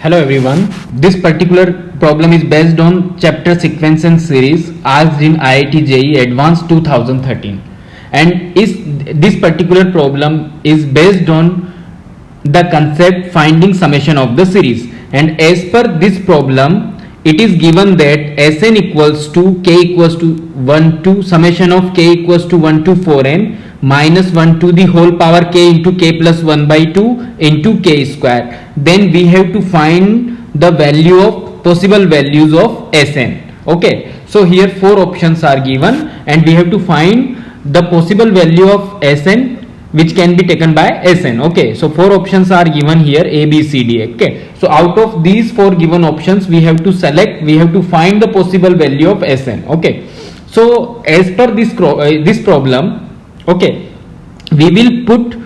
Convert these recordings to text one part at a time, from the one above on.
Hello everyone. This particular problem is based on chapter sequence and series asked in IIT JEE Advanced 2013, and this particular problem is based on the concept finding summation of the series. And as per this problem, it is given that Sn equals to k equals to 1 to summation of k equals to 1 to 4n minus 1 to the whole power k into k plus 1 by 2 into k square. Then we have to find the value of possible values of Sn. Okay, so here four options are given and we have to find the possible value of Sn which can be taken by Sn. Okay, so four options are given here, A, B, C, D. Okay, so out of these four given options we have to select, we have to find the possible value of Sn. Okay, so as per this problem, okay, we will put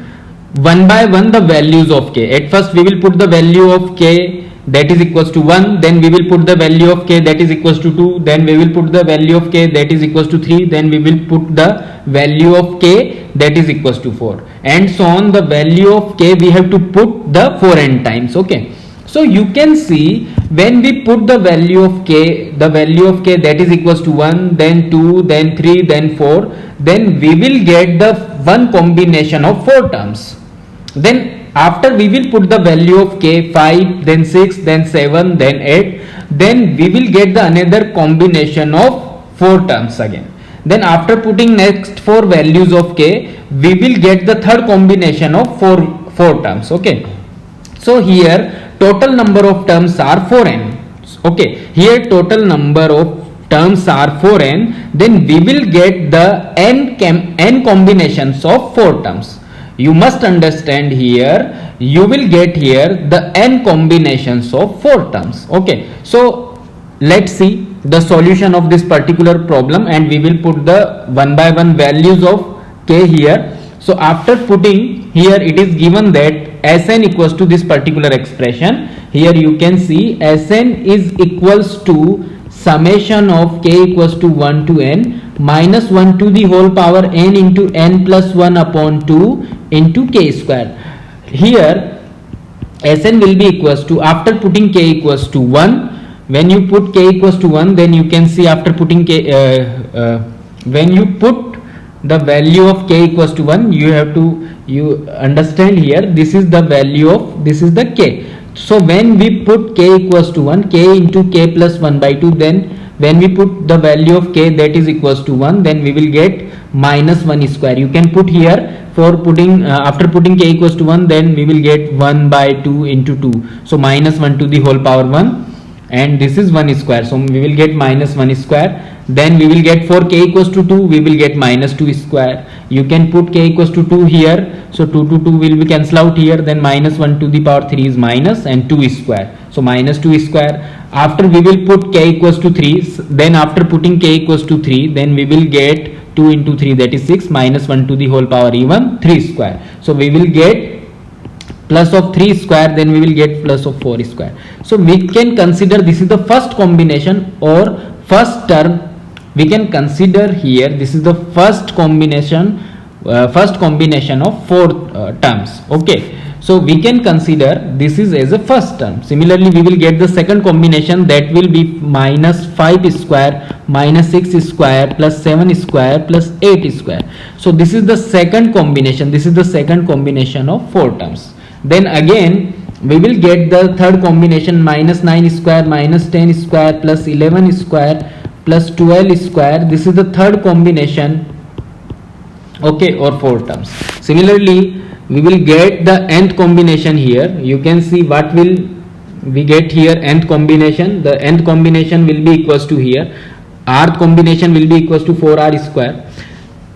one by one the values of k. At first we will put the value of k that is equals to 1, then we will put the value of k that is equals to 2, then we will put the value of k that is equals to 3, then we will put the value of k that is equals to 4, and so on. The value of k we have to put the 4n times. Okay, so you can see when we put the value of k that is equals to 1, then 2, then 3, then 4, then we will get the one combination of 4 terms. Then after we will put the value of k, 5, then 6, then 7, then 8, then we will get the another combination of 4 terms again. Then after putting next 4 values of k, we will get the third combination of 4 terms. Okay, so here total number of terms are 4n. Okay, here total number of terms are 4n, then we will get the n combinations of 4 terms. You must understand here, you will get here the n combinations of 4 terms. Okay, so let's see the solution of this particular problem, and we will put the one by one values of k here. So after putting here, it is given that Sn equals to this particular expression. Here you can see Sn is equals to summation of k equals to 1 to n minus 1 to the whole power n into n plus 1 upon 2 into k square. Here Sn will be equals to, after putting k equals to 1, when you put k equals to 1, then you can see after putting k, when you put the value of k equals to 1, you understand here this is the value of, this is the k. So when we put k equals to 1, k into k plus 1 by 2, then when we put the value of k that is equals to 1, then we will get minus 1 square. You can put here for putting after putting k equals to 1, then we will get 1 by 2 into 2, so minus 1 to the whole power 1, and this is 1 square, so we will get minus 1 square. Then we will get for k equals to 2, we will get minus 2 square. You can put k equals to 2 here, so 2 to 2 will be cancel out here, then minus 1 to the power 3 is minus, and 2 square, so minus 2 square. After we will put k equals to 3, then after putting k equals to 3, then we will get 2 into 3, that is 6, minus 1 to the whole power even 3 square, so we will get plus of 3 square, then we will get plus of 4 square. So we can consider this is the first combination or first term. We can consider here this is the first combination of 4 terms. Okay, so we can consider this is as a first term. Similarly, we will get the second combination, that will be minus 5 square minus 6 square plus 7 square plus 8 square. So this is the second combination, this is the second combination of 4 terms. Then again we will get the third combination, minus 9 square minus 10 square plus 11 square plus 12 square. This is the third combination, okay, or 4 terms. Similarly, we will get the nth combination here. You can see what will we get here, nth combination. The nth combination will be equals to here, rth combination will be equals to 4r square.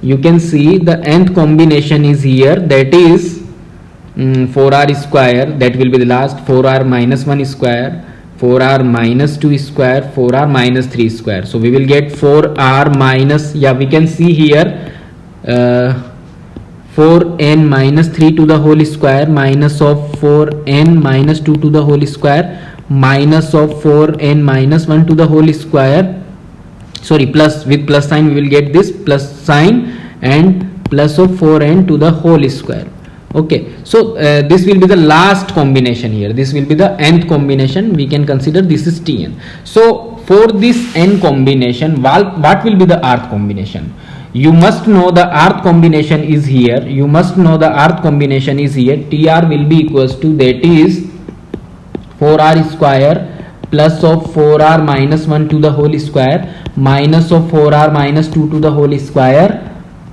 You can see the nth combination is here, that is 4r square, that will be the last, 4r minus 1 square, 4r minus 2 square, 4r minus 3 square. So we will get 4r minus, we can see here 4n minus 3 to the whole square minus of 4n minus 2 to the whole square minus of 4n minus 1 to the whole square, sorry, plus, with plus sign we will get this plus sign, and plus of 4n to the whole square. Okay, so this will be the last combination here, this will be the nth combination, we can consider this is Tn. So for this n combination, what will be the rth combination? You must know the rth combination is here, you must know the rth combination is here. Tr will be equals to, that is 4r square plus of 4r minus 1 to the whole square minus of 4r minus 2 to the whole square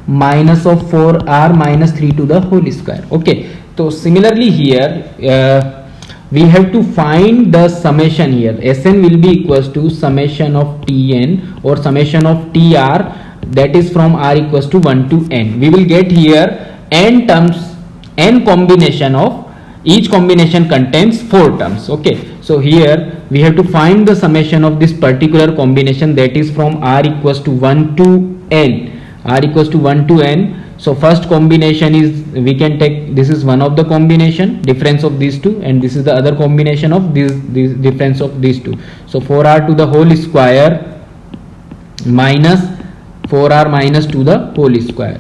minus of 4r minus 3 to the whole square. Okay, so similarly here we have to find the summation here. Sn will be equals to summation of Tn or summation of Tr, that is from r equals to 1 to n. We will get here n terms, n combination of each combination contains 4 terms. Okay, so here we have to find the summation of this particular combination, that is from r equals to 1 to n, r equals to 1 to n. So first combination is, we can take, this is one of the combination, difference of these two, and this is the other combination of this difference of these two. So 4r to the whole square minus 4r minus 2 the whole square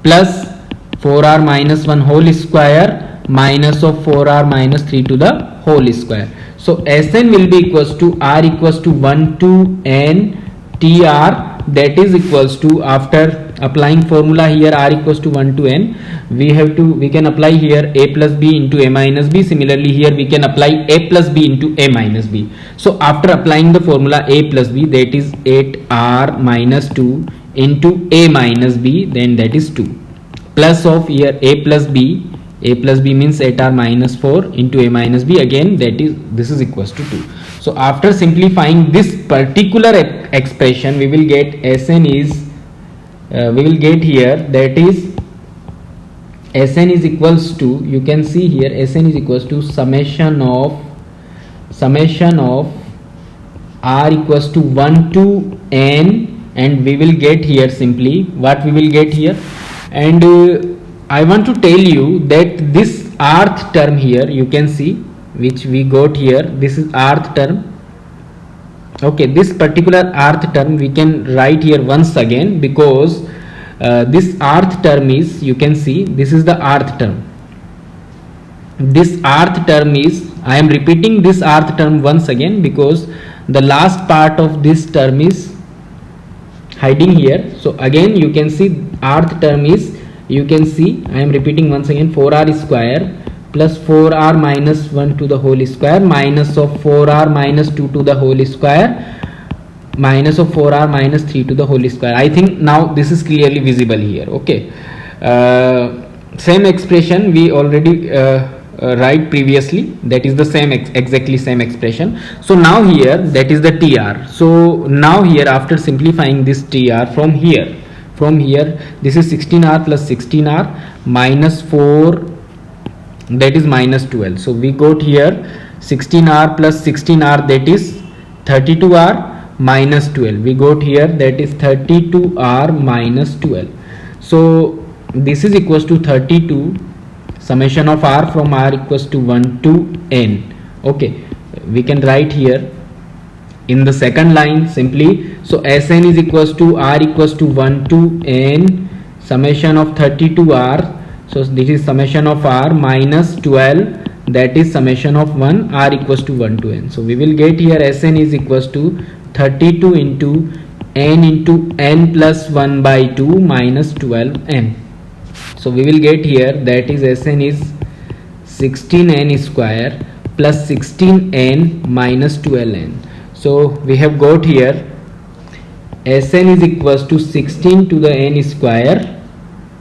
plus 4r minus 1 whole square minus of 4r minus 3 to the whole square. So Sn will be equals to r equals to 1 to n Tr, that is equals to, after applying formula here r equals to 1 to n, we can apply here a plus b into a minus b. Similarly here we can apply a plus b into a minus b. So after applying the formula a plus b, that is 8r minus 2 into a minus b, then that is 2 plus of here a plus b means 8r minus 4 into a minus b, again that is, this is equals to 2. So after simplifying this particular expression, we will get Sn is we will get here, that is Sn is equals to, you can see here Sn is equals to summation of r equals to 1 to n, and we will get here simply what we will get here. And I want to tell you that this rth term here, you can see, which we got here, this is rth term. Okay, this particular rth term we can write here once again, because this rth term is, you can see, this is the rth term. This rth term is, I am repeating this rth term once again because the last part of this term is hiding here. So again you can see rth term is, you can see, I am repeating once again, 4r square plus 4r minus 1 to the whole square minus of 4r minus 2 to the whole square minus of 4r minus 3 to the whole square. I think now this is clearly visible here. Okay, same expression we already write previously, that is the same exactly same expression. So now here, that is the Tr. So now here, after simplifying this Tr from here, this is 16r plus 16r minus 4, that is minus 12. So we got here 16r plus 16r, that is 32r minus 12. We got here, that is 32r minus 12. So this is equals to 32 summation of r from r equals to 1 to n. Okay, we can write here in the second line simply. So Sn is equals to r equals to 1 to n summation of 32r. So this is summation of r minus 12, that is summation of 1 r equals to 1 to n. So we will get here Sn is equals to 32 into n plus 1 by 2 minus 12n. So we will get here, that is Sn is 16n square plus 16n minus 12n. So we have got here Sn is equals to 16 to the n square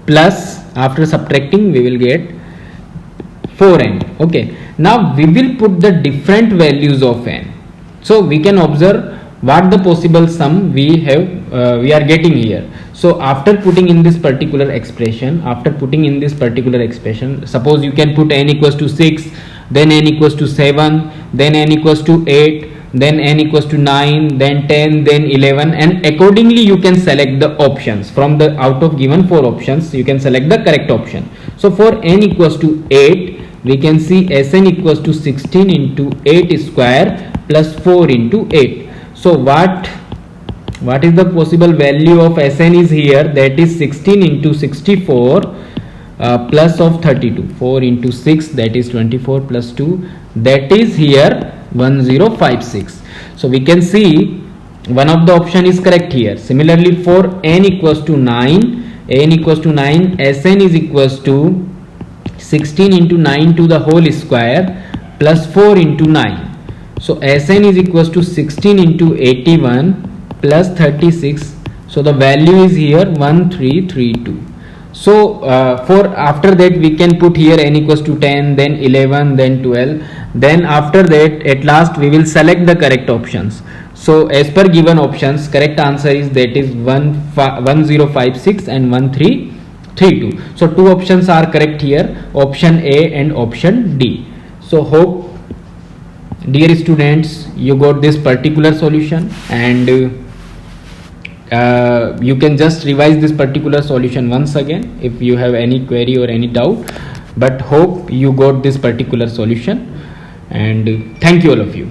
plus, after subtracting we will get 4n. Okay, now we will put the different values of n. So we can observe what the possible sum we are getting here. So after putting in this particular expression, suppose you can put n equals to 6, then n equals to 7, then n equals to 8, then n equals to 9, then 10, then 11, and accordingly you can select the options from the out of given 4 options. You can select the correct option. So for n equals to 8, we can see Sn equals to 16 into 8 square plus 4 into 8. So what is the possible value of Sn is here, that is 16 into 64 plus of 32. 4 into 6, that is 24, plus 2, that is here 1056. So we can see one of the option is correct here. Similarly, for n equals to 9, Sn is equals to 16 into 9 to the whole square plus 4 into 9. So Sn is equals to 16 into 81 plus 36. So the value is here 1332. So for after that we can put here n equals to 10, then 11, then 12. Then after that at last we will select the correct options. So as per given options, correct answer is that is 1056 and 1332. So two options are correct here, option A and option D. So hope dear students you got this particular solution, and you can just revise this particular solution once again if you have any query or any doubt, but hope you got this particular solution, and thank you all of you.